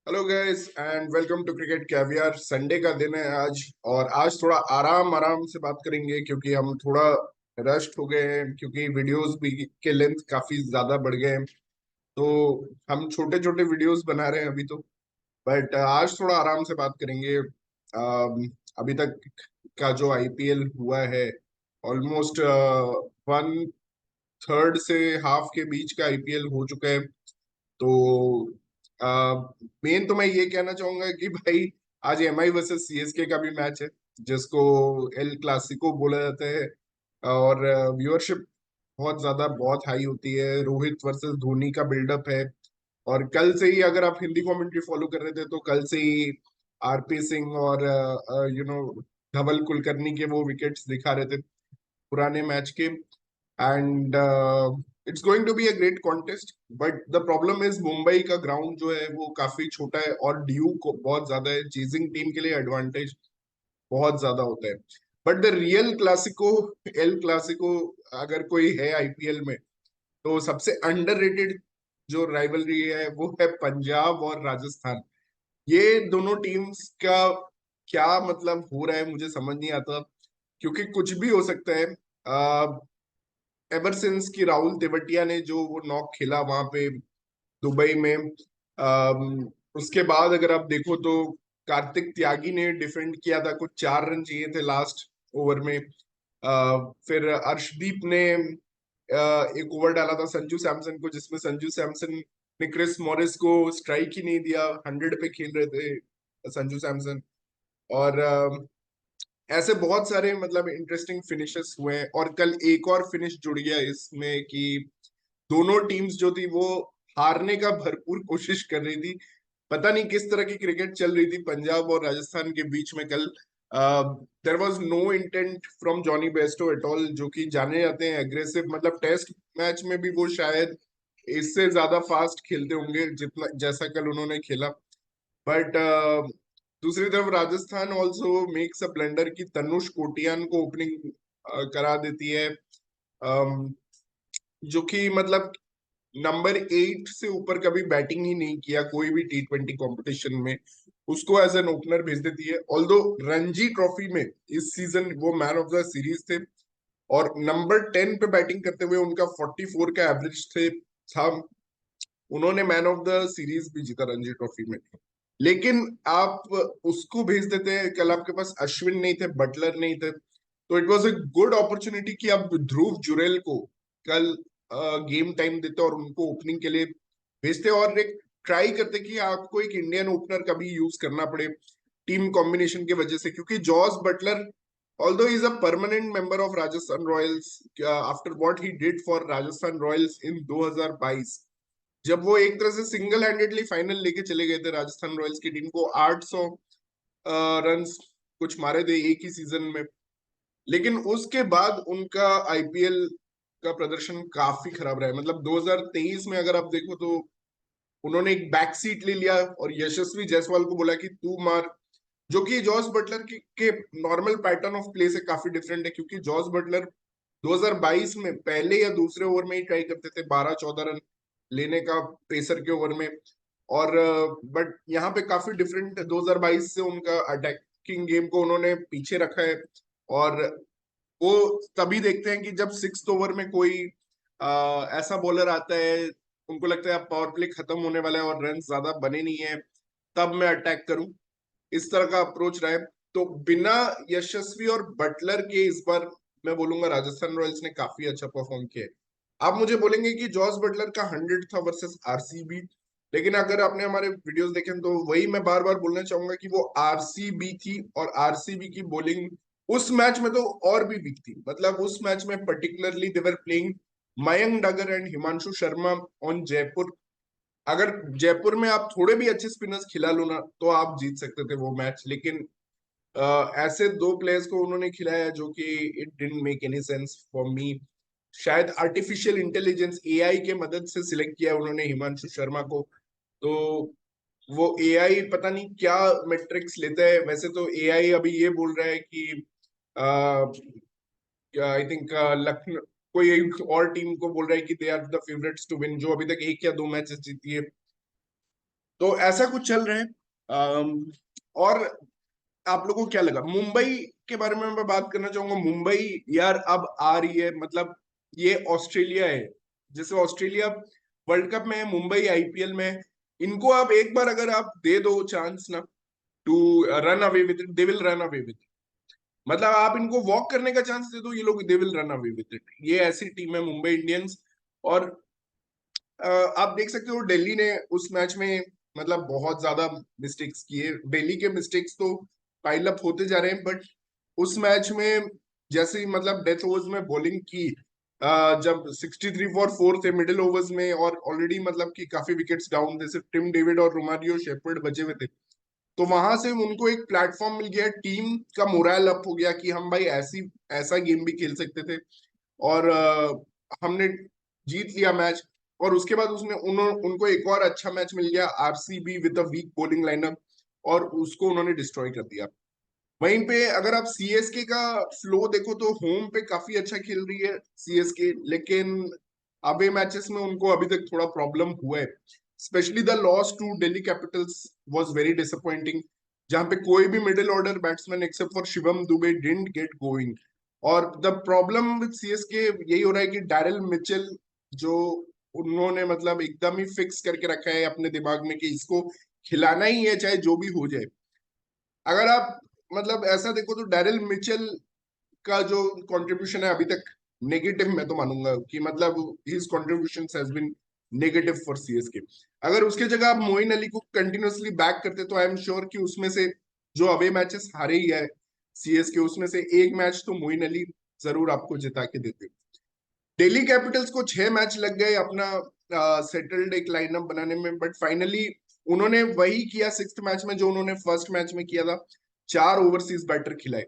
Hello guys and welcome to cricket caviar. Sunday का दिन है आज। और आज थोड़ा आराम आराम से बात करेंगे क्योंकि हम थोड़ा रश्ड हो गए हैं, क्योंकि वीडियोस भी के लेंथ काफी ज्यादा बढ़ गए हैं। तो हम छोटे छोटे वीडियोस बना रहे हैं अभी तो। बट आज थोड़ा आराम से बात करेंगे। अभी तक का जो आईपीएल हुआ है, ऑलमोस्ट वन थर्ड से हाफ के बीच का आईपीएल हो चुका है। तो मेन तो मैं ये कहना चाहूंगा कि भाई आज एमआई वर्सेस सीएसके का भी मैच है, जिसको एल क्लासिको बोला जाता है। और व्यूअरशिप बहुत ज्यादा बहुत हाई होती है। रोहित वर्सेस धोनी का बिल्डअप है। और कल से ही अगर आप हिंदी कमेंट्री फॉलो कर रहे थे तो कल से ही आरपी सिंह और धवल कुलकर्णी के वो विकेट्स दिखा रहे थे पुराने मैच के। And it's going to be a great contest. But the problem is Mumbai का ग्राउंड जो है वो काफी छोटा है और ड्यू को बहुत ज्यादा है। चेजिंग टीम के लिए एडवांटेज बहुत ज्यादा होता है। But the real Clasico, El Clasico, अगर कोई है आईपीएल में तो सबसे अंडररेटेड जो राइवलरी है वो है पंजाब और राजस्थान। ये दोनों टीम्स का क्या मतलब हो रहा है मुझे समझ नहीं आता, क्योंकि कुछ भी हो सकता है। एवर सिंस की राहुल तेवतिया ने जो वो नॉक खेला वहां पे दुबई में, उसके बाद अगर आप देखो तो कार्तिक त्यागी ने डिफेंड किया था, कुछ 4 रन चाहिए थे लास्ट ओवर में। फिर अर्शदीप ने एक ओवर डाला था संजू सैमसन को, जिसमें संजू सैमसन ने क्रिस मॉरिस को स्ट्राइक ही नहीं दिया। 100 पे खेल रहे थे संजू सैमसन। और ऐसे बहुत सारे मतलब इंटरेस्टिंग फिनिशेस हुए हैं। और कल एक और फिनिश जुड़ गया इसमें कि दोनों टीम्स जो थी वो हारने का भरपूर कोशिश कर रही थी। पता नहीं किस तरह की क्रिकेट चल रही थी पंजाब और राजस्थान के बीच में कल। There was no intent from Jonny Bairstow at all, जो कि जाने जाते हैं एग्रेसिव। मतलब टेस्ट मैच में भी वो शायद इससे ज्यादा फास्ट खेलते होंगे जितना जैसा कल उन्होंने खेला। बट दूसरी तरफ Rajasthan also makes a blunder की तनुष कोटियान को ओपनिंग करा देती है। um, जो कि मतलब नंबर 8 से ऊपर कभी बैटिंग ही नहीं किया कोई भी T20 कंपटीशन में, उसको एज एन ओपनर भेज देती है। ऑल्दो रणजी ट्रॉफी में इस सीजन वो मैन ऑफ द सीरीज थे और नंबर 10 पे बैटिंग करते हुए उनका 44 का एवरेज थे था। उन्होंने मैन ऑफ द सीरीज भी जीता रणजी ट्रॉफी में। लेकिन आप उसको भेज देते हैं, कल आपके पास अश्विन नहीं थे, बटलर नहीं थे, तो it was a good opportunity कि आप ध्रुव जुरेल को कल गेम टाइम देते और उनको ओपनिंग के लिए भेजते और एक ट्राई करते कि आपको एक इंडियन ओपनर का भी यूज करना पड़े टीम कॉम्बिनेशन की वजह से। क्योंकि Jos Buttler although is a permanent member of Rajasthan Royals, after what he did for Rajasthan Royals in 2022, जब वो एक तरह से सिंगल हैंडेडली फाइनल लेके चले गए थे राजस्थान रॉयल्स की टीम को। 800 रन कुछ मारे थे एक ही सीजन में। लेकिन उसके बाद उनका आईपीएल का प्रदर्शन काफी खराब रहा है। मतलब 2023 में अगर आप देखो तो उन्होंने एक बैक सीट ले लिया और यशस्वी जायसवाल को बोला कि तू मार, जो कि जॉस बटलर के नॉर्मल पैटर्न ऑफ प्ले से काफी डिफरेंट है। क्योंकि जॉस बटलर 2022 में पहले या दूसरे ओवर में ही ट्राई करते थे 12-14 रन लेने का पेसर के ओवर में। और बट यहाँ पे काफी डिफरेंट है। 2022 से उनका अटैकिंग गेम को उन्होंने पीछे रखा है। और वो तभी देखते हैं कि जब 6th ओवर में कोई ऐसा बॉलर आता है, उनको लगता है अब पावर प्ले खत्म होने वाला है और रन ज्यादा बने नहीं है, तब मैं अटैक करूं। इस तरह का अप्रोच रहा है। तो बिना यशस्वी और बटलर के इस बार मैं बोलूंगा राजस्थान रॉयल्स ने काफी अच्छा परफॉर्म किया है। आप मुझे बोलेंगे कि जॉस बटलर का 100 था वर्सेस आरसीबी, लेकिन अगर आपने हमारे वीडियोस देखे तो वही मैं बार बार बोलना चाहूंगा कि वो आरसीबी थी और आरसीबी की बॉलिंग उस मैच में तो और भी वीक थी। मतलब उस मैच में particularly they were playing Mayank डगर एंड हिमांशु शर्मा ऑन जयपुर। अगर जयपुर में आप थोड़े भी अच्छे स्पिनर्स खिला लो ना तो आप जीत सकते थे वो मैच। लेकिन ऐसे दो प्लेयर्स को उन्होंने खिलाया जो कि it didn't make any sense for me. शायद आर्टिफिशियल इंटेलिजेंस एआई के मदद से सिलेक्ट किया उन्होंने हिमांशु शर्मा को। तो वो एआई पता नहीं क्या मेट्रिक्स लेता है। वैसे तो एआई अभी ये बोल रहा है कि आई थिंक लखनऊ कोई एक और टीम को बोल रहा है कि they are the favourites to win, जो अभी तक एक या दो मैचेस जीती है। तो ऐसा कुछ चल रहा है। और आप लोगों को क्या लगा मुंबई के बारे में? मैं बात करना चाहूंगा। मुंबई यार अब आ रही है, मतलब ये ऑस्ट्रेलिया है, जैसे ऑस्ट्रेलिया वर्ल्ड कप में है, मुंबई आईपीएल में है। इनको आप एक बार अगर आप दे दो चांस ना to run away with it, they will run away with it. मतलब आप इनको वॉक करने का चांस दे दो, ये लोग दे will run away with it. ये ऐसी टीम है मुंबई इंडियंस। और आप देख सकते हो दिल्ली ने उस मैच में मतलब बहुत ज्यादा मिस्टेक्स किए। दिल्ली के मिस्टेक्स तो पाइल अप होते जा रहे हैं, बट उस मैच में जैसे ही मतलब डेथ ओवर्स में बॉलिंग की, जब 63 फॉर 4 थे मिडिल ओवर्स में, और ऑलरेडी मतलब कि काफी विकेट्स डाउन थे, सिर्फ टिम डेविड और रोमारियो शेफर्ड बचे हुए थे। तो वहां से उनको एक प्लेटफॉर्म मिल गया, टीम का मोरल अप हो गया कि हम भाई ऐसी ऐसा गेम भी खेल सकते थे। और हमने जीत लिया मैच। और उसके बाद उनको एक और अच्छा मैच मिल गया RCB with a weak bowling lineup, और उसको उन्होंने डिस्ट्रॉय कर दिया। वहीं पे अगर आप सीएसके का फ्लो देखो तो होम पे काफी अच्छा खेल रही है सीएसके, लेकिन अवे मैचेस में उनको अभी तक थोड़ा प्रॉब्लम हुआ है। Specially the loss to Delhi Capitals was very disappointing, जहां पे कोई भी middle order batsman except for Shivam Dube didn't get going. और द प्रॉब्लम विद सीएसके यही हो रहा है कि डैरिल मिचेल, जो उन्होंने मतलब एकदम ही फिक्स करके रखा है अपने दिमाग में कि इसको खिलाना ही है चाहे जो भी हो जाए। अगर आप मतलब ऐसा देखो तो डैरिल मिचेल का जो कंट्रीब्यूशन है अभी तक नेगेटिव, मैं तो मानूंगा कि मतलब his contribution has been negative for CSK. अगर उसके जगह आप मोइन अली को कंटिन्यूअसली बैक करते तो आई एम श्योर कि उसमें से जो अवे मैचेस हारे ही है सीएसके, उसमें से एक मैच तो मोइन अली जरूर आपको जिता के देते। दिल्ली कैपिटल्स को 6 मैच लग गए अपना सेटल्ड एक लाइनअप बनाने में, बट फाइनली उन्होंने वही किया सिक्स्थ मैच में जो उन्होंने फर्स्ट मैच में किया था। 4 ओवरसीज बैटर खिलाए।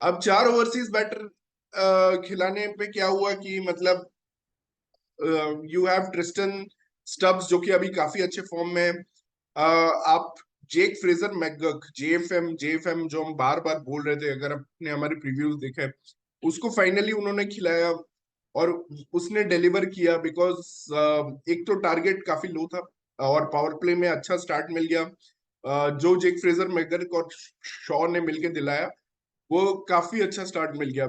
अब 4 ओवरसीज बैटर खिलाने पे क्या हुआ कि मतलब यू हैव ट्रिस्टन स्टब्स जो कि अभी काफी अच्छे फॉर्म में है। आप जेक फ्रेजर मैकगर्क, जेएफएम जो हम बार बार बोल रहे थे, अगर आपने हमारे प्रीव्यूज देखे हैं, उसको फाइनली उन्होंने खिलाया और उसने डिलीवर किया। बिकॉज एक तो टारगेट काफी लो था और पावर प्ले में अच्छा स्टार्ट मिल गया। जो जेक फ्रेजर मैकगर्क और शॉ ने मिलके दिलाया, वो काफी अच्छा स्टार्ट मिल गया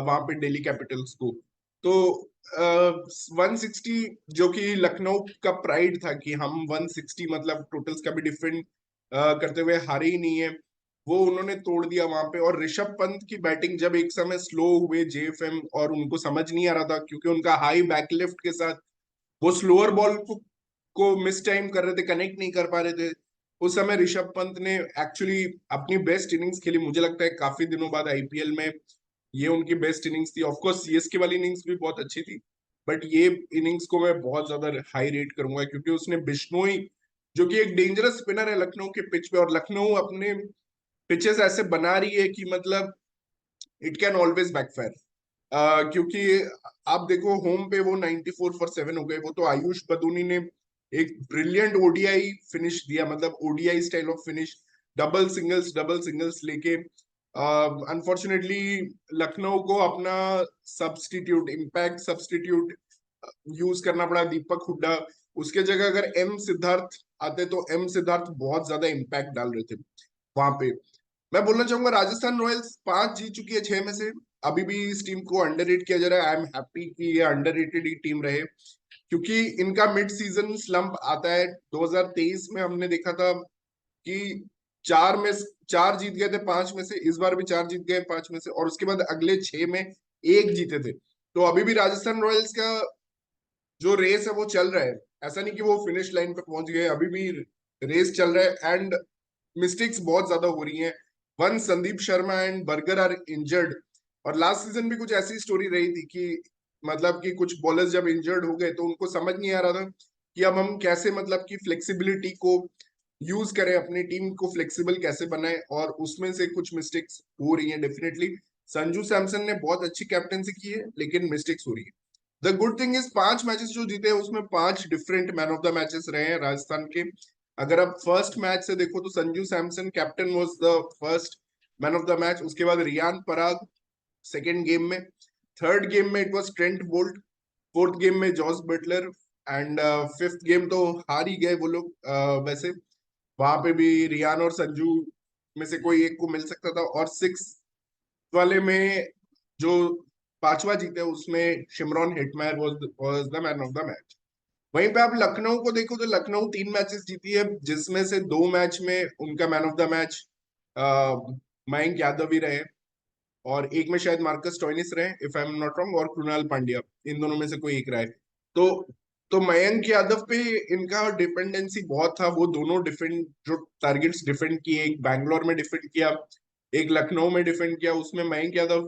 वहां पे दिल्ली कैपिटल्स को। तो 160 जो कि लखनऊ का प्राइड था कि हम 160 मतलब टोटल्स का भी डिफेंड करते हुए हारे ही नहीं है, वो उन्होंने तोड़ दिया वहां पे। और ऋषभ पंत की बैटिंग जब एक समय स्लो हुए जेएफएम, और उनको समझ नहीं आ रहा था क्योंकि उनका हाई बैकलिफ्ट के साथ वो स्लोअर बॉल को मिस टाइम कर रहे थे, कनेक्ट नहीं कर पा रहे थे। उस समय ऋषभ पंत ने एक्चुअली अपनी बेस्ट इनिंग्स खेली, मुझे लगता है काफी दिनों बाद आईपीएल में ये उनकी बेस्ट इनिंग्स थी। ऑफकोर्स सीएसके वाली इनिंग्स भी बहुत अच्छी थी, बट ये इनिंग्स को मैं बहुत ज्यादा हाई रेट करूंगा क्योंकि उसने बिश्नोई, जो कि एक डेंजरस स्पिनर है लखनऊ के पिच पे, और लखनऊ अपने पिचेस ऐसे बना रही है कि मतलब इट कैन ऑलवेज बैकफायर। क्योंकि आप देखो होम पे वो 94 फॉर 7 हो गए। वो तो आयुष बदूनी ने एक ब्रिलियंट ओडीआई फिनिश दिया, मतलब ODI style of finish, double singles लेके। अनफॉर्चुनेटली लखनऊ को अपना सब्स्टिट्यूट, इम्पैक्ट सब्स्टिट्यूट यूज करना पड़ा, दीपक हुड्डा। उसके जगह अगर एम सिद्धार्थ आते तो एम सिद्धार्थ बहुत ज्यादा इम्पैक्ट डाल रहे थे वहां पे। मैं बोलना चाहूंगा राजस्थान रॉयल्स 5 जीत चुकी है 6 में से। अभी भी इस टीम को अंडररेट किया जा रहा है। आई एम हैप्पी कि ये अंडररेटेड ही टीम रहे, क्योंकि इनका मिड सीजन स्लंप आता है। 2023 में हमने देखा था कि 4 जीत गए थे 5 में से, इस बार भी 4 जीत गए 5 में से, और उसके बाद अगले 6 में एक जीते थे। तो अभी भी राजस्थान रॉयल्स का जो रेस है वो चल रहा है। ऐसा नहीं कि वो फिनिश लाइन पे पहुंच गए, अभी भी रेस चल रहा है। एंड मिस्टेक्स बहुत ज्यादा हो रही हैं। One Sandeep Sharma and Burger are injured. और लास्ट सीजन भी कुछ ऐसी स्टोरी रही थी कि मतलब कि कुछ बॉलर्स जब इंजर्ड हो गए तो उनको समझ नहीं आ रहा था कि अब हम कैसे मतलब कि फ्लेक्सिबिलिटी को यूज करें, अपनी टीम को फ्लेक्सिबल कैसे बनाए, और उसमें से कुछ मिस्टेक्स हो रही हैं डेफिनेटली। संजू सैमसन ने बहुत अच्छी कैप्टनसी की है, लेकिन मिस्टेक्स हो रही है। The good thing is 5 matches जो जीते हैं उसमें 5 different man of the matches रहे हैं राजस्थान के। अगर आप फर्स्ट मैच से देखो तो Sanju Samson captain was the first man of the match. उसके बाद रियान पराग सेकेंड गेम में, थर्ड गेम में it was Trent Boult, fourth game में Jos Buttler, and fifth game तो हार ही गए वो लोग। वैसे वहां पे भी रियान और संजू में से कोई एक को मिल सकता था, और सिक्स वाले में जो पांचवा जीते उसमें Shimron Hetmyer was the man of the match. वहीं पे आप लखनऊ को देखो तो लखनऊ 3 मैचेस जीती है, जिसमें से 2 मैच में उनका man of the match Mayank Yadav ही रहे, और एक में शायद मार्कस स्टोइनिस रहे if I am not wrong, और कृणाल पांड्या, इन दोनों में से कोई एक रहे। तो तो मयंक यादव पे इनका डिपेंडेंसी बहुत था। वो दोनों डिफेंड जो टारगेट्स डिफेंड किए, एक बैंगलोर में डिफेंड किया, एक लखनऊ में डिफेंड किया, उसमें मयंक यादव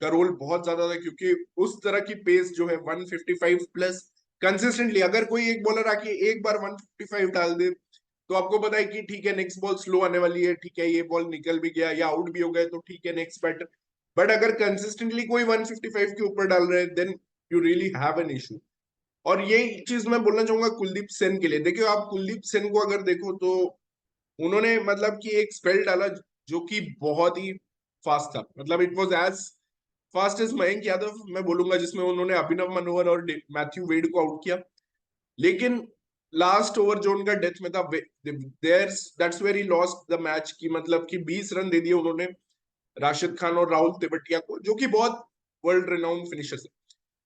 का रोल बहुत ज्यादा था, क्योंकि उस तरह की पेस जो है 155 प्लस कंसिस्टेंटली, अगर कोई एक बॉलर आके एक बार 155 डाल दे तो आपको पता है कि ठीक है नेक्स्ट बॉल स्लो आने वाली है, ठीक है ये बॉल निकल भी गया या आउट भी हो गए तो ठीक है नेक्स्ट बैटर। बट अगर कंसिस्टेंटली कोई 155 के ऊपर डाल रहे हैं then you really have an issue. और ये चीज मैं बोलना चाहूंगा कुलदीप सेन के लिए। देखियो आप कुलदीप सेन को अगर देखो तो उन्होंने मतलब कि एक स्पेल डाला जो कि बहुत ही फास्ट था, मतलब it was as fast as Mayank Yadav मैं बोलूंगा, जिसमें उन्होंने अभिनव मनोहर और मैथ्यू वेड को आउट किया। लेकिन लास्ट ओवर जो उनका डेथ में था, there's that's where he lost the match, की मतलब कि 20 रन दे दिए उन्होंने राशिद खान और राहुल तेवटिया को, जो कि बहुत वर्ल्ड रिनाउंड फिनिशर्स है।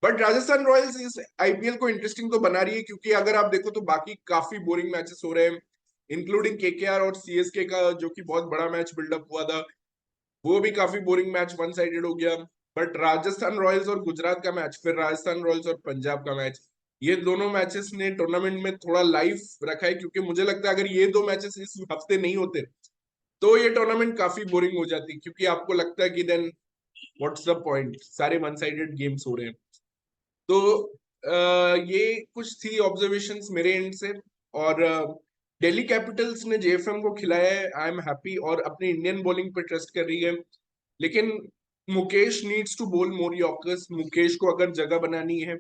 बट राजस्थान रॉयल्स इस आईपीएल को इंटरेस्टिंग तो बना रही है, क्योंकि अगर आप देखो तो बाकी काफी बोरिंग मैचेस हो रहे हैं, इंक्लूडिंग केकेआर और सीएसके का जो कि बहुत बड़ा मैच बिल्डअप हुआ था, वो भी काफी बोरिंग मैच वन साइडेड हो गया। बट राजस्थान रॉयल्स और गुजरात का मैच, फिर राजस्थान रॉयल्स और पंजाब का मैच, ये दोनों मैचेस ने टूर्नामेंट में थोड़ा लाइफ रखा है, क्योंकि मुझे लगता है अगर ये 2 मैचेस इस हफ्ते नहीं होते तो ये टूर्नामेंट काफी बोरिंग हो जाती, क्योंकि आपको लगता है कि देन व्हाट्स द पॉइंट, सारे वन साइडेड गेम्स हो रहे हैं। तो ये कुछ थी ऑब्जर्वेशंस मेरे एंड से। और दिल्ली कैपिटल्स ने जेएफएम को खिलाया है, आई एम हैप्पी, और अपनी इंडियन बॉलिंग पे ट्रस्ट कर रही है। लेकिन मुकेश नीड्स टू बोल मोर यॉर्कर्स। मुकेश को अगर जगह बनानी है।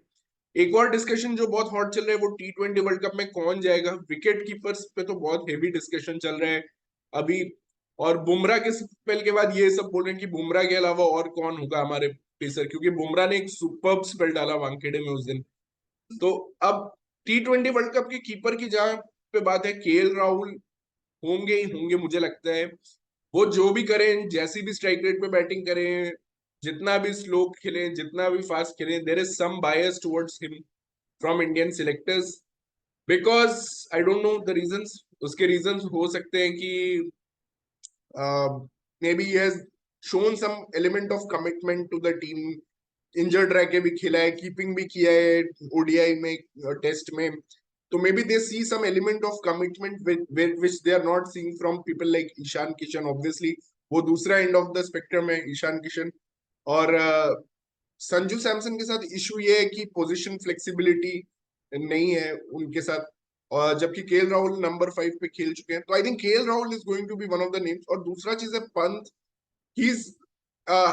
एक और डिस्कशन जो बहुत हॉट चल रहा है वो T20 वर्ल्ड कप में कौन जाएगा। विकेट कीपर्स पे तो बहुत हेवी डिस्कशन चल रहा है अभी, और बुमराह के स्पेल के बाद ये सब बोल रहे हैं कि बुमराह के अलावा और कौन होगा हमारे पेसर, क्योंकि बुमराह ने एक सुपर्ब स्पेल डाला वानखेड़े में उस दिन। तो अब T20 वर्ल्ड कप के कीपर की जहां पे बात है, केएल राहुल होंगे ही होंगे मुझे लगता है। वो जो भी करें, जैसी भी स्ट्राइक रेट पे बैटिंग करें, जितना भी स्लो खेलें, जितना भी फास्ट खेलें, there is some bias towards him from Indian selectors, because I don't know the reasons. उसके रीजंस हो सकते हैं कि maybe has shown some element of commitment to the team, injured रह के भी खेला है, कीपिंग भी किया है ओडीआई में, टेस्ट में। तो maybe they see some element of commitment which they are not seeing from people like Ishan Kishan. Obviously वो दूसरा एंड ऑफ द स्पेक्ट्रम है ईशान किशन। और संजू सैमसन के साथ इशू ये है कि पोजीशन फ्लेक्सिबिलिटी नहीं है उनके साथ, और जबकि केएल राहुल नंबर 5 पे खेल चुके हैं। तो I think KL Rahul is going to be one of the names. और दूसरा चीज है Pant, he is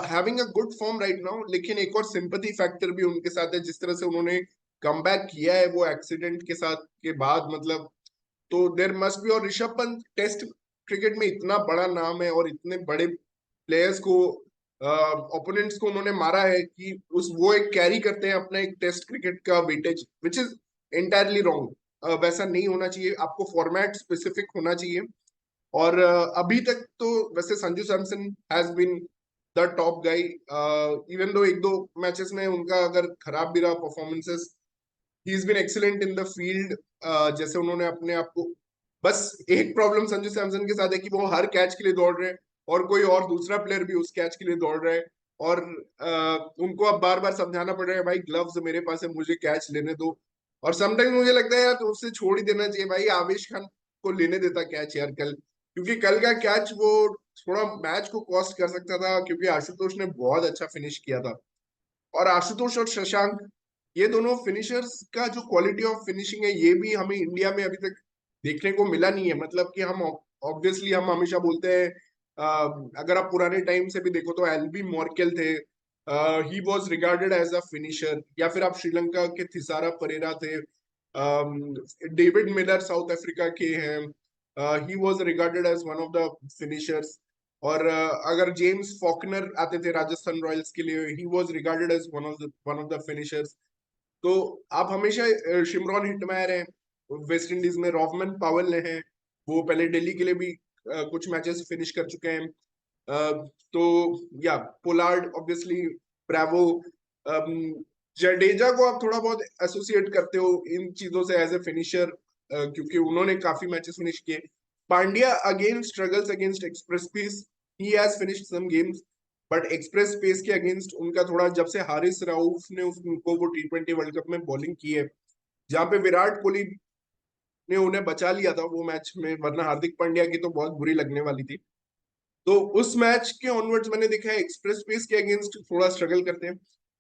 having a good form right now, लेकिन एक और सिंपैथी फैक्टर भी उनके साथ है, जिस तरह से उन्होंने कमबैक किया है वो एक्सीडेंट के साथ के बाद, मतलब तो देर मस्ट बी। और ऋषभ पंत टेस्ट क्रिकेट में इतना बड़ा नाम है और इतने बड़े प्लेयर्स को, ओपोनेंट्स को उन्होंने मारा है कि उस वो एक कैरी करते हैं अपना एक टेस्ट क्रिकेट का weightage, which is entirely wrong. वैसा नहीं होना चाहिए, आपको फॉर्मेट स्पेसिफिक होना चाहिए। और अभी तक तो वैसे Sanju Samson has been the top guy, even though एक दो मैचेस में उनका अगर खराब भी रहा performances, he is been excellent in the field. जैसे उन्होंने अपने आप को, बस एक प्रॉब्लम संजू सैमसन के साथ है कि वो हर कैच के लिए दौड़ रहे हैं, और कोई और दूसरा प्लेयर भी उस कैच के लिए दौड़ रहा है, और उनको अब बार बार समझाना पड़ रहा है भाई ग्लव्स मेरे पास है, मुझे कैच लेने दो। और समटाइम्स मुझे लगता है यार तो उससे छोड़ ही देना चाहिए भाई, आवेश खान को लेने देता कैच यार कल, क्योंकि कल का कैच वो थोड़ा मैच को कॉस्ट कर सकता था, क्योंकि आशुतोष ने बहुत अच्छा फिनिश किया था। और आशुतोष और शशांक, ये दोनों फिनिशर्स का जो क्वालिटी ऑफ फिनिशिंग है ये भी हमें इंडिया में अभी तक देखने को मिला नहीं है। मतलब कि हम ऑब्वियसली हम हमेशा बोलते हैं, अगर आप पुराने टाइम से भी देखो तो एलबी मॉर्केल थे, he was regarded as a finisher, या फिर आप श्रीलंका के थिसारा परेरा थे, डेविड मिलर साउथ अफ्रीका के हैं, he was regarded as one of the finishers. और अगर जेम्स फॉकनर आते थे राजस्थान रॉयल्स के लिए, he was regarded as one of the finishers. तो आप हमेशा शिमरॉन हिटमायर है, वेस्ट इंडीज में रॉफमन पावल ने है, वो पहले दिल्ली के लिए भी कुछ मैचेस फिनिश कर चुके हैं। तो या पोलार्ड ऑब्वियसली, ब्रावो, जडेजा को आप थोड़ा बहुत एसोसिएट करते हो इन चीजों से एज ए फिनिशर, क्योंकि उन्होंने काफी मैचेस फिनिश किए। Pandya again struggles against express pace, he has finished some games, but express pace के अगेंस्ट उनका थोड़ा, जब से हारिस राउफ ने उनको वो T20 वर्ल्ड कप में बॉलिंग की है, जहां पे विराट कोहली ने उन्हें बचा लिया था वो मैच में, वरना हार्दिक पांड्या की तो बहुत बुरी लगने वाली थी। तो उस मैच के ऑनवर्ड्स मैंने देखा है एक्सप्रेस पेस के अगेंस्ट थोड़ा स्ट्रगल करते हैं।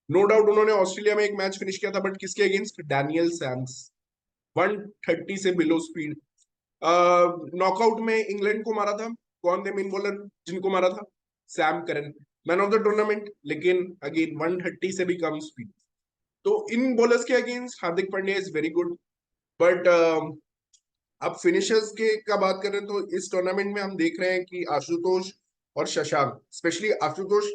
नो डाउट उन्होंने ऑस्ट्रेलिया में एक मैच फिनिश किया था, बट किसके अगेंस्ट? डैनियल सैम्स, 130 से बिलो स्पीड। नॉकआउट में इंग्लैंड को मारा था, कौन थे मेन बॉलर जिनको मारा था? Sam Curran, man of the tournament, लेकिन अगेन 130 से भी कम स्पीड। तो इन बॉलर्स के against Hardik Pandya is very good, but अब फिनिशर्स के का बात करें तो इस टूर्नामेंट में हम देख रहे हैं कि आशुतोष और Shashank, specially Ashutosh,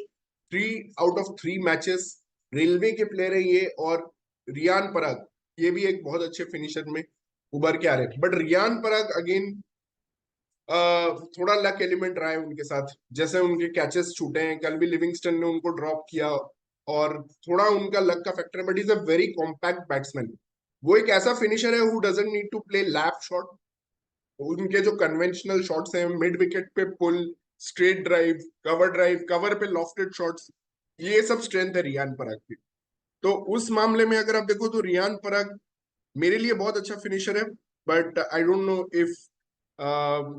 3 out of 3 matches railway के प्लेयर है ये, और रियान पराग, ये भी एक बहुत अच्छे फिनिशर में उभर के आ रहे हैं। बट रियान पराग अगेन थोड़ा लक एलिमेंट रहा है उनके साथ, जैसे उनके कैचेस छूटे हैं, कल भी लिविंगस्टन ने उनको ड्रॉप किया, और थोड़ा उनका लक का फैक्टर है, but is a very compact batsman. वो एक ऐसा फिनिशर है who doesn't need to play lap shot. उनके जो कन्वेंशनल शॉट्स हैं, मिड विकेट पे पुल, स्ट्रेट ड्राइव, कवर पे लॉफ्टेड शॉट्स, ये सब स्ट्रेंथ है रियान पराग की। तो उस मामले में अगर आप देखो तो रियान पराग मेरे लिए बहुत अच्छा फिनिशर है, but I don't know if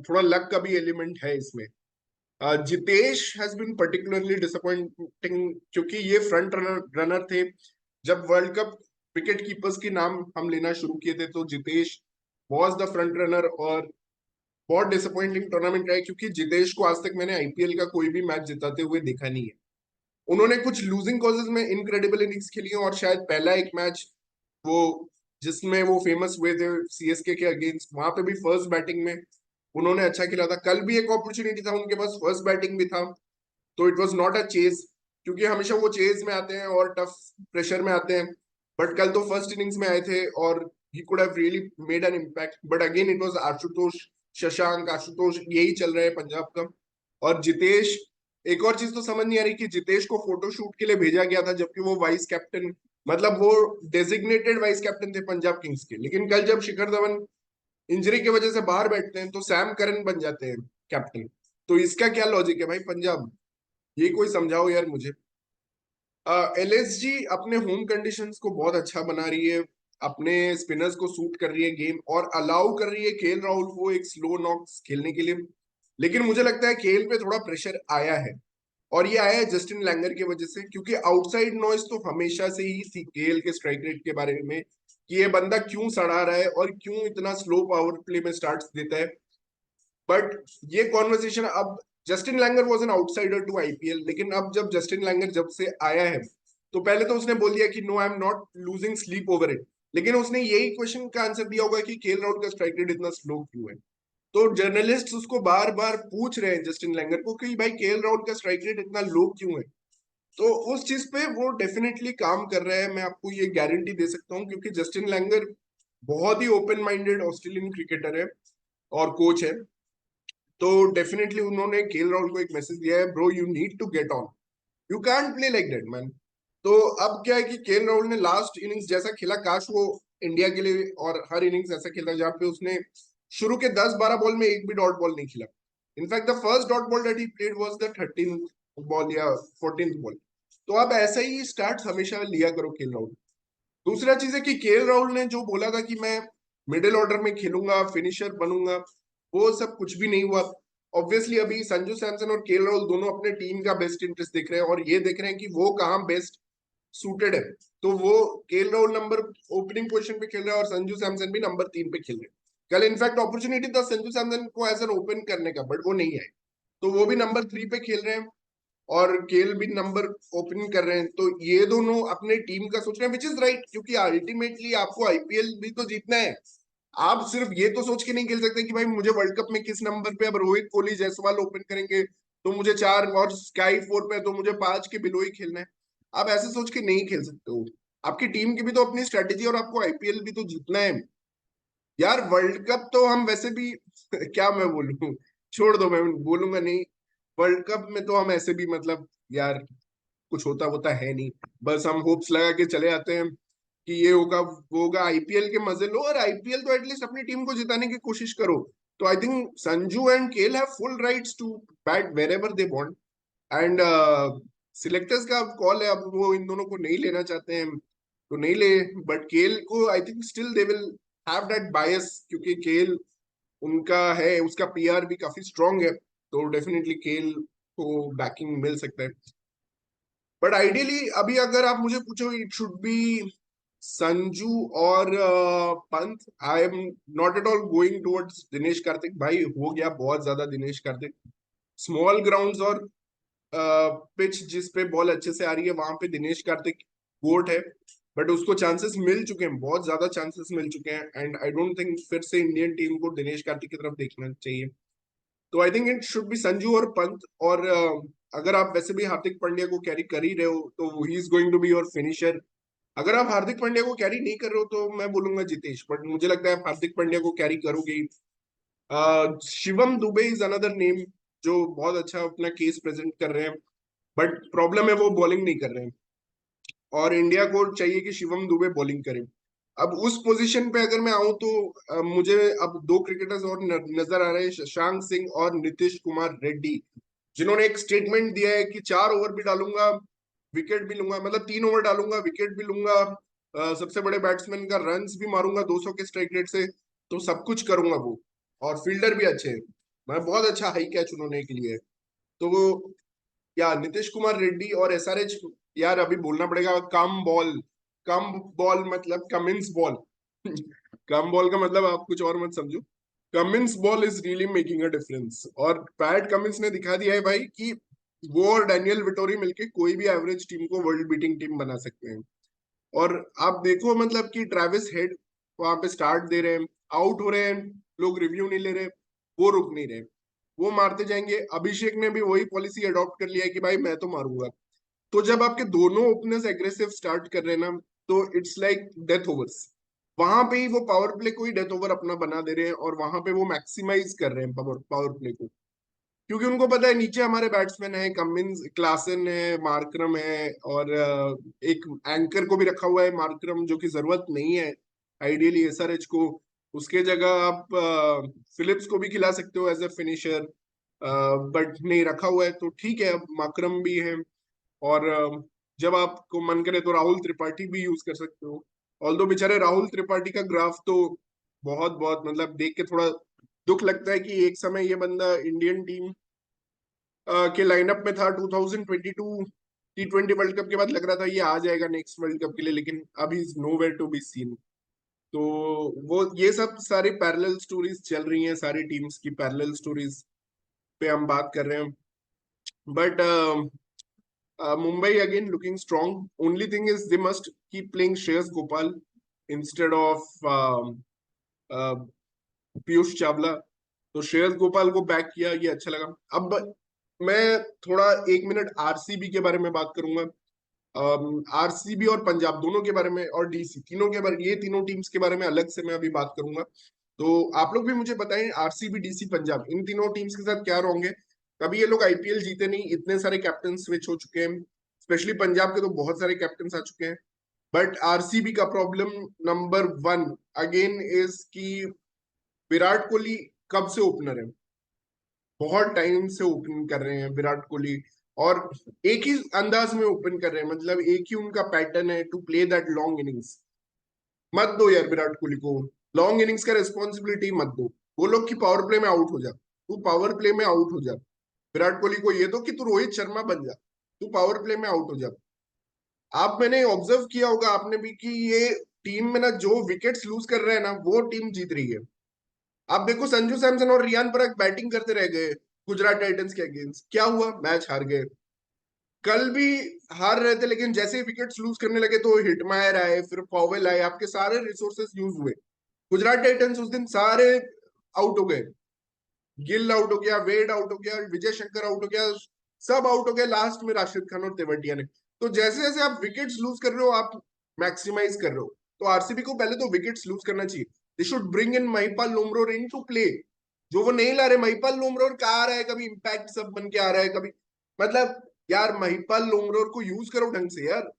थोड़ा लक का भी एलिमेंट है इसमें। Jitesh has been particularly disappointing, क्योंकि ये फ्रंट रनर थे जब वर्ल्ड कप विकेट कीपर्स के नाम हम लेना शुरू किए थे, तो Jitesh was the front runner, और बहुत डिसअपॉइंटिंग टूर्नामेंट रहा है, क्योंकि जितेश को आज तक मैंने आईपीएल का कोई भी मैच जिताते हुए देखा नहीं है। उन्होंने कुछ लूजिंग कॉजेज में इनक्रेडिबल इनिंग्स खेली है, और शायद पहला एक मैच वो जिसमें वो फेमस हुए थे सीएसके के अगेंस्ट, वहां पे भी फर्स्ट बैटिंग में उन्होंने अच्छा खेला था। कल भी एक अपॉर्चुनिटी था उनके पास, फर्स्ट बैटिंग भी था, तो it was not a chase, क्योंकि हमेशा वो चेज में आते हैं और टफ प्रेशर में आते हैं। बट कल तो फर्स्ट इनिंग्स में आए थे, और he could have really made an impact, but again it was Ashutosh, Shashank, Ashutosh, यही चल रहा है पंजाब का। और जितेश, एक और चीज तो समझ नहीं आ रही कि जितेश को फोटोशूट के लिए भेजा गया था, जबकि वो वाइस कैप्टन, मतलब वो डेजिग्नेटेड वाइस कैप्टन थे पंजाब किंग्स के, लेकिन कल जब शिखर धवन इंजरी की वजह से बाहर बैठते हैं तो सैम करन बन जाते हैं कैप्टन। तो इसका क्या लॉजिक है भाई पंजाब, ये कोई समझाओ यार मुझे। एलएसजी अपने होम कंडीशंस को बहुत अच्छा बना रही है, अपने स्पिनर्स को सूट कर रही है गेम, और अलाउ कर रही है केएल राहुल को एक स्लो नॉक्स खेलने के लिए। लेकिन मुझे लगता है खेल पे थोड़ा प्रेशर आया है, और ये आया है जस्टिन लैंगर की वजह से, क्योंकि आउटसाइड नॉइस तो हमेशा से ही थी केएल के स्ट्राइक रेट के बारे में, कि ये बंदा क्यों सड़ा रहा है और क्यों इतना स्लो पावर प्ले में स्टार्ट्स देता है। बट ये कॉन्वर्सेशन अब, Justin Langer was an outsider to IPL, लेकिन अब जब जस्टिन लैंगर जब से आया है, तो पहले तो उसने बोल दिया कि no I am not losing sleep over it, लेकिन उसने यही क्वेश्चन का आंसर दिया होगा कि केएल राहुल का स्ट्राइक रेट इतना स्लो क्यों है। तो जर्नलिस्ट उसको बार बार पूछ रहे हैं जस्टिन लैंगर को कि भाई केएल राहुल का स्ट्राइक रेट इतना लो क्यों है। तो उस चीज पे वो डेफिनेटली काम कर रहा है, मैं आपको ये गारंटी दे सकता हूँ, क्योंकि जस्टिन लैंगर बहुत ही ओपन माइंडेड ऑस्ट्रेलियन क्रिकेटर है और कोच है। तो डेफिनेटली उन्होंने केएल राहुल को एक मैसेज दिया है, bro you need to get on, you can't play like that man. तो अब क्या है कि केएल राहुल ने लास्ट इनिंग्स जैसा खेला, काश वो इंडिया के लिए और हर इनिंग्स ऐसा खेलता जहां पे उसने शुरू के 10-12 बॉल में एक भी डॉट बॉल नहीं खेला। In fact the first dot ball that he played was the 13th ball या 14th बॉल। तो अब ऐसा ही स्टार्ट हमेशा लिया करो केएल राहुल। दूसरा चीज है कि केएल राहुल ने जो बोला था कि मैं मिडिल ऑर्डर में खेलूंगा, फिनिशर बनूंगा, वो सब कुछ भी नहीं हुआ। ऑब्वियसली अभी संजू सैमसन और केएल राहुल दोनों अपने टीम का बेस्ट इंटरेस्ट देख रहे हैं, और ये देख रहे हैं कि वो कहाँ बेस्ट सूटेड है। तो वो KL Rahul number opening position पे खेल रहा है, और संजू सैमसन भी नंबर 3 पे खेल रहे हैं। कल इनफैक्ट अपॉर्चुनिटी था संजू सैमसन को एज एन ओपन करने का, बट वो नहीं आए, तो वो भी नंबर 3 पे खेल रहे हैं, और केएल भी नंबर ओपनिंग कर रहे हैं। तो ये दोनों अपने टीम का सोच रहे हैं, विच इज राइट, क्योंकि अल्टीमेटली आपको आईपीएल भी तो जीतना है। आप सिर्फ ये तो सोच के नहीं खेल सकते कि भाई मुझे वर्ल्ड कप में किस नंबर पे, अब रोहित कोहली जायसवाल ओपन करेंगे तो मुझे 4, और स्काई 4 पे तो मुझे 5 के बिलो ही खेलना है। आप ऐसे सोच के नहीं खेल सकते हो। आपकी टीम की भी तो अपनी स्ट्रेटेजी, और आपको आईपीएल भी तो जीतना है यार। वर्ल्ड कप तो हम वैसे भी क्या मैं बोलूं, छोड़ दो, मैं बोलूंगा नहीं। वर्ल्ड कप में तो हम ऐसे भी मतलब यार कुछ होता होता है नहीं। बस हम होप्स लगा के चले आते हैं कि ये होगा वो होगा। आईपीएल के मजे लो, और आईपीएल तो एटलीस्ट अपनी टीम को जिताने की कोशिश करो। तो I think Sanju and KL have full rights to bat wherever they want. And selectors का कॉल है, अब वो इन दोनों को नहीं लेना चाहते हैं तो नहीं ले। बट केल को I think still they will have that bias, क्योंकि केल उनका है, उसका पीआर भी काफी स्ट्रांग है, तो डेफिनेटली केल को बैकिंग मिल सकता है। बट आइडियली अभी अगर आप मुझे पूछो, इट शुड बी संजू और पंत। आई am not at all going towards Dinesh Karthik, भाई हो गया बहुत ज्यादा दिनेश कार्तिक। स्मॉल ग्राउंड्स और पिच जिस पे बॉल अच्छे से आ रही है वहां पे दिनेश कार्तिक गोट है। बट उसको चांसेस मिल चुके हैं, बहुत ज्यादा चांसेस मिल चुके हैं, एंड आई डोंट थिंक फिर से इंडियन टीम को दिनेश कार्तिक की तरफ देखना चाहिए। तो I think it should be Sanju और पंत। और अगर आप वैसे भी हार्दिक पांड्या को कैरी कर ही रहे हो तो he is going to be your finisher. अगर आप हार्दिक पांड्या को कैरी नहीं कर रहे हो तो मैं बोलूंगा जितेश, बट मुझे लगता है आप हार्दिक पांड्या को कैरी करोगे ही। Shivam Dube is another name जो बहुत अच्छा अपना केस प्रेजेंट कर रहे हैं, बट प्रॉब्लम है वो बॉलिंग नहीं कर रहे हैं, और इंडिया को चाहिए कि शिवम दुबे बॉलिंग करे। अब उस पोजीशन पे अगर मैं आऊं तो मुझे अब दो क्रिकेटर्स और नजर आ रहे हैं, शशांक सिंह और नीतीश कुमार रेड्डी, जिन्होंने एक स्टेटमेंट दिया है कि 4 ओवर भी डालूंगा, विकेट भी लूंगा, मतलब 3 ओवर डालूंगा, विकेट भी लूंगा, सबसे बड़े बैट्समैन का रन्स भी मारूंगा 200 के स्ट्राइक रेट से, तो सब कुछ करूंगा वो। और फील्डर भी अच्छे हैं, मैं बहुत अच्छा हाई कैच उन्होंने के लिए। तो वो या नीतीश कुमार रेड्डी और एसआरएच, यार अभी बोलना पड़ेगा कम बॉल। कम बॉल मतलब कमिंस बॉल। कम बॉल का मतलब आप कुछ और मत समझो। Cummins ball is really making a difference, और पैट कमिंस ने दिखा दिया है भाई कि वो और डैनियल विटोरी मिलके कोई भी एवरेज टीम को वर्ल्ड बीटिंग टीम बना सकते हैं। और आप देखो मतलब कि ट्रेविस हेड वहां पे स्टार्ट दे रहे हैं, आउट हो रहे हैं, लोग रिव्यू नहीं ले रहे, वो रुक नहीं रहे, वो मारते जाएंगे। अभिषेक ने भी वही पॉलिसी अडॉप्ट कर लिया है कि भाई मैं तो मारूंगा। तो जब आपके दोनों ओपनर्स एग्रेसिव स्टार्ट कर रहे हैं ना, तो इट्स लाइक डेथ ओवर्स। वहां पे ही वो पावर प्ले को ही डेथ ओवर अपना बना दे रहे हैं, और वहां पे वो मैक्सिमाइज कर रहे हैं पावर पावर प्ले को, क्योंकि उनको पता है नीचे हमारे बैट्समैन है, कमिंस, क्लासन है, मार्करम है, और एक एंकर को भी रखा हुआ है मार्करम, जो कि जरूरत नहीं है आइडियली एसआरएच को। उसके जगह आप फिलिप्स को भी खिला सकते हो एज ए फिनिशर, बट नहीं रखा हुआ है तो ठीक है, अब मार्करम भी है। और जब आपको मन करे तो राहुल त्रिपाठी भी यूज कर सकते हो। ऑल्दो बेचारे राहुल त्रिपाठी का ग्राफ तो बहुत बहुत मतलब देख के थोड़ा दुख लगता है कि एक समय ये बंदा इंडियन टीम के लाइनअप में था 2022 T20 वर्ल्ड कप के बाद, लग रहा था ये आ जाएगा नेक्स्ट वर्ल्ड कप के लिए, लेकिन अभी is nowhere to be seen. तो वो ये सब सारी पैरेलल स्टोरीज चल रही हैं, सारी टीम्स की पैरेलल स्टोरीज पे हम बात कर रहे हैं। But Mumbai again looking strong. Only thing is they must keep playing Shreyas Gopal instead of uh, Piyush Chawla. तो श्रेयस गोपाल को बैक किया, ये अच्छा लगा। अब मैं थोड़ा 1 मिनट आरसीबी के बारे में बात करूंगा। आरसीबी और पंजाब दोनों के बारे में, और डीसी तीनों के बारे, ये तीनों टीम्स के बारे में अलग से मैं अभी बात करूंगा। तो आप लोग भी मुझे बताएं, आरसीबी, डीसी, पंजाब, इन तीनों टीम्स के साथ क्या रॉन्ग है। कभी ये लोग आईपीएल जीते नहीं, इतने सारे कैप्टन स्विच हो चुके हैं, स्पेशली पंजाब के तो बहुत सारे कैप्टन आ चुके हैं। बट आरसीबी का प्रॉब्लम नंबर 1 अगेन इज कि विराट कोहली कब से ओपनर है, बहुत टाइम से ओपन कर रहे हैं विराट कोहली, और एक ही अंदाज में ओपन कर रहे हैं, मतलब एक ही उनका पैटर्न है to play that long innings. मत दो यार विराट कोहली को लॉन्ग इनिंग्स का रिस्पॉन्सिबिलिटी, मत दो। वो लोग की पावर प्ले में आउट हो जा, तू पावर प्ले में आउट हो जा। विराट कोहली को ये दो कि तू रोहित शर्मा बन जा, तू पावर प्ले में आउट हो जा। आप, मैंने ऑब्जर्व किया होगा आपने भी कि ये टीम में ना जो विकेट्स लूज कर रहे हैं ना, वो टीम जीत रही है। आप देखो संजू सैमसन और रियान पराग बैटिंग करते रह गए गुजरात टाइटंस के अगेंस्ट, क्या हुआ, मैच हार गए। कल भी हार रहे थे, लेकिन जैसे ही विकेट्स लूज करने लगे तो हिटमायर आए, फिर पॉवेल आए, आपके सारे रिसोर्सेस यूज हुए। गुजरात टाइटंस उस दिन सारे आउट हो गए, गिल आउट हो गया, वेड आउट हो गया, विजय शंकर आउट हो गया, सब आउट हो गए लास्ट में राशिद खान और तेवटिया ने। तो जैसे जैसे आप विकेट्स लूज कर रहे हो, आप मैक्सिमाइज कर रहे हो, तो आरसीबी को पहले तो विकेट्स लूज करना चाहिए। They should bring in Mahipal Lomror into play, जो वो नहीं ला रहे। महिपाल लोमरोर कहाँ आ रहा है, कभी इम्पैक्ट सब बन के आ रहा है, कभी मतलब यार महिपाल लोमरोर को यूज करो ढंग से यार।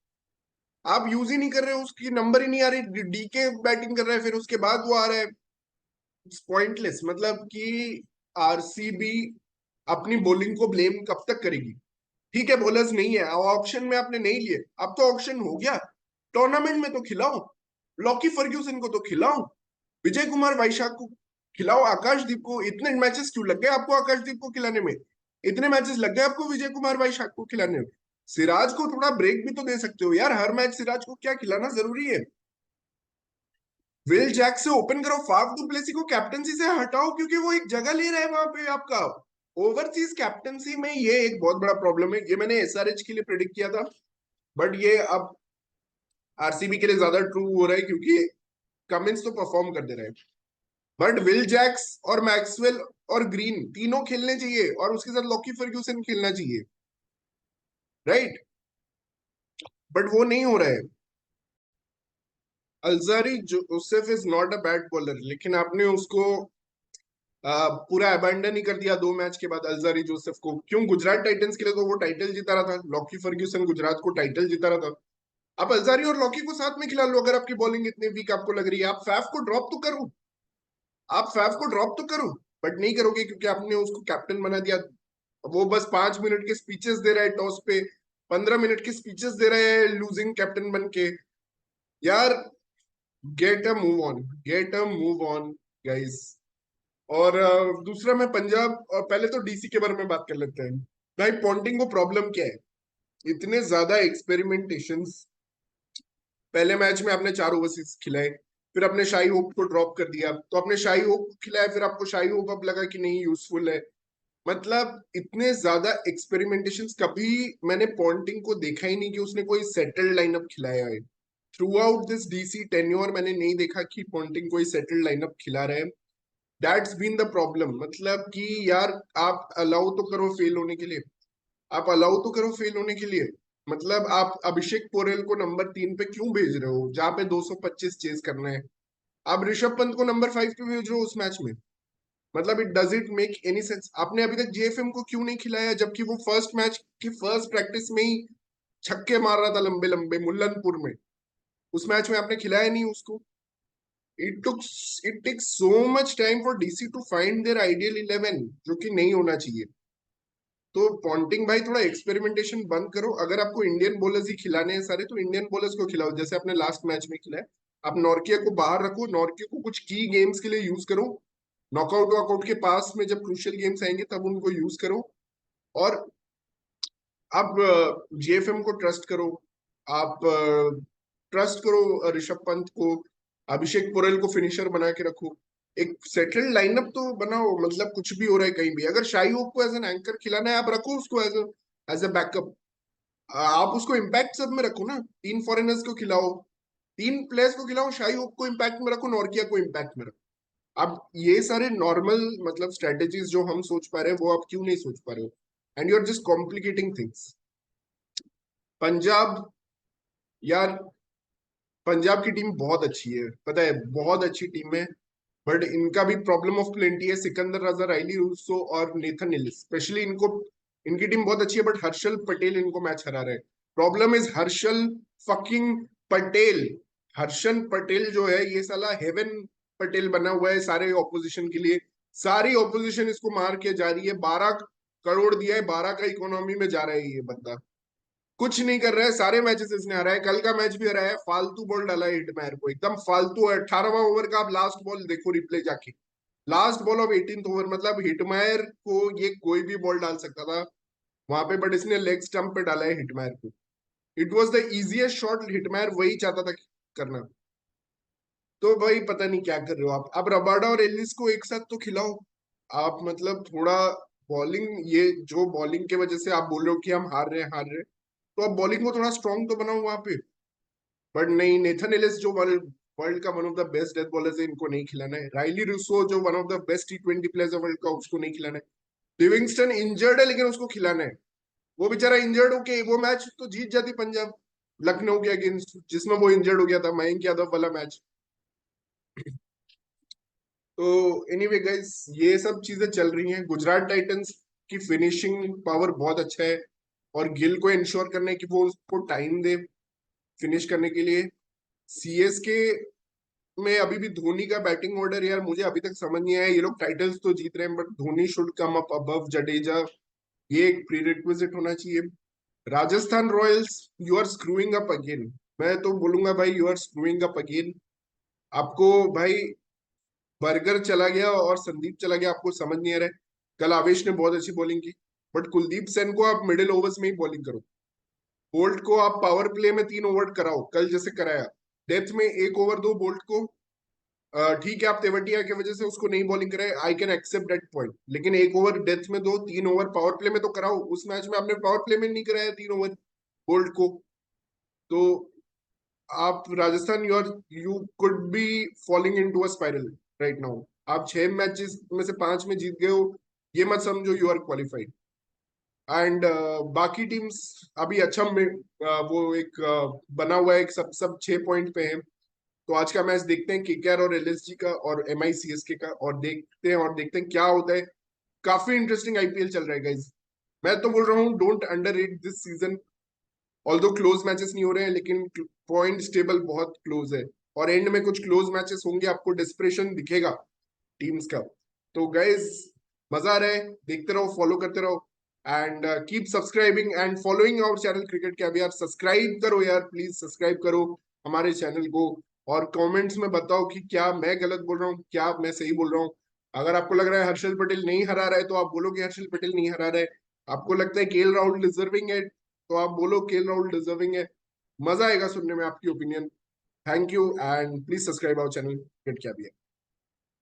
आप यूज ही नहीं कर रहे हो, उसकी नंबर ही नहीं आ रही, डीके बैटिंग कर रहा है, फिर उसके बाद वो आ रहा है। इट्स पॉइंटलेस, मतलब कि आरसीबी अपनी बॉलिंग को ब्लेम कब तक करेगी? ठीक है बॉलर्स नहीं है, ऑप्शन में आपने नहीं लिए, अब तो ऑप्शन हो गया, टूर्नामेंट में तो खिलाओ। लॉकी फर्ग्यूसन को तो खिलाओ, विजय कुमार वैशाख को खिलाओ, आकाशदीप को। इतने मैचेस क्यों लग गए आपको आकाशदीप को खिलाने में? इतने मैचेस लग गए आपको विजय कुमार वैशाख को खिलाने में? सिराज को थोड़ा ब्रेक भी तो दे सकते हो यार, हर मैच सिराज को क्या खिलाना जरूरी है? विल जैक से ओपन करो, फाफ डुप्लेसी को कैप्टनसी से हटाओ, क्योंकि वो एक जगह ले रहा है वहां पे आपका। ओवरसीज कैप्टनसी में ये एक बहुत बड़ा प्रॉब्लम है, ये मैंने एसआरएच के लिए प्रिडिक्ट किया था, बट ये अब आरसीबी के लिए ज्यादा ट्रू हो रहा है, क्योंकि कमिंस तो परफॉर्म कर दे रहे हैं। बट विल जैक्स और मैक्सवेल और ग्रीन तीनों खेलने चाहिए, और उसके साथ लॉकी फर्ग्यूसन खेलना चाहिए, राइट? बट वो नहीं हो रहा है। Alzarri Joseph is not a bad bowler, लेकिन आपने उसको पूरा अबैंडन ही कर दिया 2 मैच के बाद अल्जारी जोसेफ को। क्यों? गुजरात टाइटंस के लिए तो वो टाइटल जीता रहा था, लॉकी फर्ग्यूसन गुजरात को टाइटल जीता रहा था। आप अल्जारी और लॉकी को साथ में खिला लो, अगर आपकी बॉलिंग इतनी वीक आपको लग रही है। आप फैफ को ड्रॉप तो करो, आप फैफ को ड्रॉप तो करो, बट नहीं करोगे क्योंकि आपने उसको कैप्टन बना दिया। वो बस 5 मिनट के स्पीचेस दे रहा है टॉस पे, 15 मिनट के स्पीचेस दे रहे हैं लूजिंग कैप्टन बन के। यार get a move on, get a move on guys. और दूसरा मैं पंजाब, और पहले तो डीसी के बारे में बात कर लेते हैं। भाई पॉन्टिंग को प्रॉब्लम क्या है? इतने ज्यादा एक्सपेरिमेंटेशंस। पहले मैच में आपने 4 ओवर्स खिलाए, फिर आपने शाही होप को ड्रॉप कर दिया, तो आपने शाही होप को खिलाया, फिर आपको शाही होप अब लगा कि नहीं यूजफुल है। मतलब इतने ज्यादा एक्सपेरिमेंटेशंस कभी मैंने पॉन्टिंग को देखा ही नहीं कि उसने कोई सेटल्ड लाइनअप खिलाया है। Through out this DC tenure मैंने नहीं देखा कि पॉन्टिंग कोई सेटल्ड लाइनअप खिला रहा है। दैट्स बीन द प्रॉब्लम, मतलब कि यार आप अलाउ तो करो फेल होने के लिए, आप अलाउ तो करो फेल होने के लिए। मतलब आप अभिषेक पोरेल को नंबर 3 पे क्यों भेज रहे हो जहां पे 225 चेज करना है? आप ऋषभ पंत को नंबर 5 पे भेज रहे हो उस मैच में, मतलब it does it make any sense? आपने अभी तक जेएफएम को क्यों नहीं खिलाया, जबकि वो फर्स्ट मैच की फर्स्ट प्रैक्टिस में ही छक्के मार रहा था लंबे लंबे मुल्लनपुर में? उस मैच में आपने खिलाया नहीं उसको। It took it takes so much time for DC to find their ideal 11, जो कि नहीं होना चाहिए। तो पॉन्टिंग भाई थोड़ा एक्सपेरिमेंटेशन बंद करो। अगर आपको इंडियन बॉलर्स ही खिलाने हैं सारे, तो इंडियन बॉलर्स को खिलाओ, जैसे आपने लास्ट मैच में खिलाया। आप नॉर्किया को बाहर रखो, नॉर्किया को कुछ की गेम्स के लिए यूज करो, नॉकआउट वॉकआउट के पास में जब क्रूशियल गेम्स आएंगे तब उनको यूज करो। और आप जेएफएम को ट्रस्ट करो, आप ट्रस्ट करो ऋषभ पंत को, अभिषेक पुरेल को फिनिशर बना के रखो। एक सेटल्ड लाइनअप तो बनाओ, मतलब कुछ भी हो रहा है कहीं भी। अगर शाही होप को एज एन एंकर खिलाना है, आप रखो उसको एज ए बैकअप। आप उसको इम्पैक्ट सब में रखो ना, 3 फॉरेनर्स को खिलाओ, 3 प्लेयर्स को खिलाओ, शाही होप को इम्पैक्ट में रखो, नॉर्किया को इम्पैक्ट में रखो। अब ये सारे नॉर्मल मतलब स्ट्रेटेजीज जो हम सोच पा रहे हैं, वो आप क्यों नहीं सोच पा रहे हो? And you are just complicating things. Punjab, यार पंजाब की टीम बहुत अच्छी है, पता है, बहुत अच्छी टीम है। बट इनका भी प्रॉब्लम ऑफ प्लेंटी है, सिकंदर राजा, राइली रूसो और नेथन एलिस स्पेशली इनको। इनकी टीम बहुत अच्छी है, बट हर्षल पटेल इनको मैच हरा रहे हैं। Problem is Harshal fucking Patel. Harshal Patel जो है, ये साला हेवन पटेल बना हुआ है सारे ऑपोजिशन के लिए। सारी ऑपोजिशन इसको मार के जा रही है, 12 करोड़ दिया है, 12 का इकोनॉमी में जा रहा है ये बंदा। कुछ नहीं कर रहा है, सारे मैचेस इसने हराया है, कल का मैच भी हराया है, फालतू बॉल डाला है हिटमैर को, एकदम फालतू। 18वां ओवर का आप लास्ट बॉल देखो रिप्ले जाके, last ball of 18th over, मतलब हिटमैर को ये कोई भी बॉल डाल सकता था वहां पे, बट इसने लेग स्टंप पे डाला है हिटमैर को। It was the easiest shot, Hetmyer वही चाहता था करना। तो भाई पता नहीं क्या कर रहे हो आप रबाडा और एलिस को एक साथ तो खिलाओ। आप मतलब थोड़ा बॉलिंग, ये जो बॉलिंग के वजह से आप बोल रहे हो कि हम हार रहे हैं, तो आप बॉलिंग को थोड़ा स्ट्रांग तो बनाओ वहां पे। बट नहीं, नेथन एलिस जो वर्ल्ड वर्ल्ड का one of the best death bowlers है, इनको नहीं खिलाना है। राइली रूसो जो one of the best T20 players है वर्ल्ड का, उसको नहीं खिलाना है। लिविंगस्टन इंजर्ड है, लेकिन उसको खिलाना है। वो बेचारा इंजर्ड होके वो मैच तो जीत जाती पंजाब। लखनऊ के अगेंस्ट, जिसमें वो इंजर्ड हो गया था, मयंक यादव वाला मैच। तो एनीवे गाइस, ये सब चीजें चल रही हैं। गुजरात टाइटंस की फिनिशिंग पावर बहुत अच्छा है, और गिल को इंश्योर करने की वो उसको टाइम दे फिनिश करने के लिए। सीएसके में अभी भी धोनी का बैटिंग ऑर्डर यार मुझे अभी तक समझ नहीं आया। ये लोग टाइटल्स तो जीत रहे हैं, but Dhoni should come up above Jadeja, ये एक प्रीरिक्विजिट होना चाहिए। Rajasthan Royals, you are screwing up again. मैं तो बोलूंगा भाई, you are screwing up again. आपको भाई बर्गर चला गया और संदीप चला गया, आपको समझ नहीं आ रहा है। कल आवेश ने बहुत अच्छी बॉलिंग की, बट कुलदीप सेन को आप मिडिल ओवर्स में ही बॉलिंग करो। बोल्ट को आप पावर प्ले में 3 ओवर कराओ, कल जैसे कराया। डेथ में 1 ओवर दो बोल्ट को। ठीक है, आप तेवतिया की वजह से उसको नहीं बॉलिंग कराए, I can accept that point, लेकिन 1 ओवर डेथ में दो, 3 ओवर पावर प्ले में तो कराओ। उस मैच में आपने पावर प्ले में नहीं कराया 3 ओवर बोल्ट को। तो आप Rajasthan, you could be falling into a spiral right now. आप 6 मैचेस में से 5 में जीत गए हो, ये मत समझो यू आर क्वालिफाइड। एंड बाकी टीम्स अभी अच्छा वो एक बना हुआ है, एक सब सब 6 पॉइंट पे हैं। तो आज का मैच देखते हैं केकेआर और एलएसजी का और एमआई सीएसके का, और देखते हैं क्या होता है। काफी इंटरेस्टिंग आईपीएल चल रहा है गाइज। मैं तो बोल रहा हूँ, don't under rate this season. Although close matches नहीं हो रहे हैं, लेकिन पॉइंट टेबल बहुत क्लोज है, और एंड में कुछ क्लोज मैचेस होंगे, आपको डिस्परेशन दिखेगा टीम्स का। तो गाइज, मजा आ रहा है, देखते रहो, फॉलो करते रहो, and keep subscribing and following our channel Cricket Caviar. Subscribe करो यार, प्लीज सब्सक्राइब करो हमारे चैनल को। और कमेंट्स में बताओ कि क्या मैं गलत बोल रहा हूँ, क्या मैं सही बोल रहा हूँ। अगर आपको लग रहा है हर्षल पटेल नहीं हरा रहा है, तो आप बोलो कि हर्षल पटेल नहीं हरा रहा है। आपको लगता है केएल राहुल डिजर्विंग है, तो आप बोलो केएल राहुल डिजर्विंग है। मजा आएगा सुनने में आपकी opinion. Thank you, and please subscribe our channel Cricket caviar.